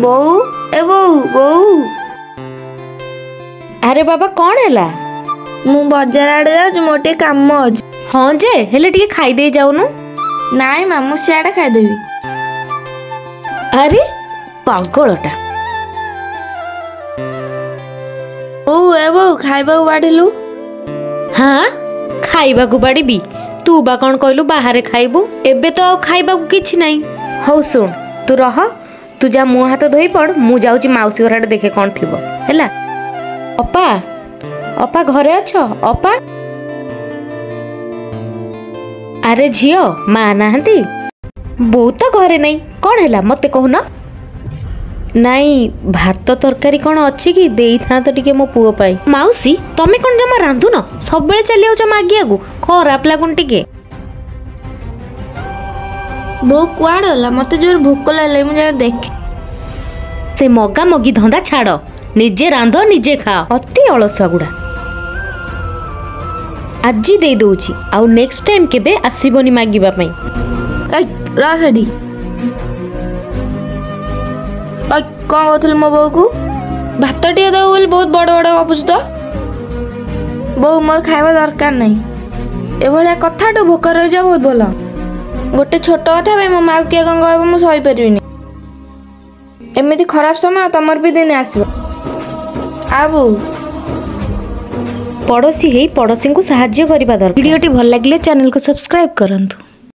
ବୋଉ ଏ ବୋଉ ବୋଉ। अरे बाबा कौन है ला? ମୁଁ ବଜାର ଆଡେ ଯାଉଛି, ମୋର ଟିକେ କାମ ଅଛି। हाँ जे हेले टिके खाई दे जाऊनु। ନାଇଁ ମା, ମୁଁ ସିଆଡେ ଖାଇଦେବି। अरे पागलटा। ବୋଉ ଏ ବୋଉ ଖାଇବାକୁ ବାଢିଲୁ। हाँ खाइबा को बाड़ी भी तू बा कौन कहलु बाहर खाइबू एबे तो खाइबा को किछ नहीं। हौ सुन तू रह, तू जा मुँह हाथ धोई पड़, मु जाऊची माउसी घर आड़े देखे कौन थिबो हैला। अपा अपा घरे अछ? अपा अरे झियो माँ नाहंती? बोऊ तो घरे नहीं, कौन हैला मते कहूना। नाई भात तरकारी कौन अच्छी कि देई था तो टिके मो पुओ पाई। माउसी तमे कौन जमा रांधु न सब बेले चली आउछ मागिया को खराब लागुन टिके। ବୋଉ କୁଆଡେ ଗଲା? ମତେ ଜୋର ଭୋକ ଲାଗିଲା, ମୁଁ ଯାଇ ଦେଖେ। से मगा मगी धंदा छाड़, निजे रांध निजे खा, अति अलसुआ गुड़ा। आज दे दउची आउ नेक्स्ट टाइम केबे आसीबनी मागिबा पई। रा सेठी कौन कहूल मो बो को भात टे दब बोली बहुत बड़ बड़ गपुच तो। बो मोर खाଇବା दरकार नहीं, एभलिया कथाटू भोक रही जा बहुत भल। गोटे छोट कथा मो माँ किए कौन कह मुझे सही पारि। एमती खराब समय तमर भी दिन आसो। आ बो पड़ोसी हे पड़ोसी को साहाय्य करबा दरकार। वीडियोटी भल लागिले चैनल को सब्सक्राइब करंतु।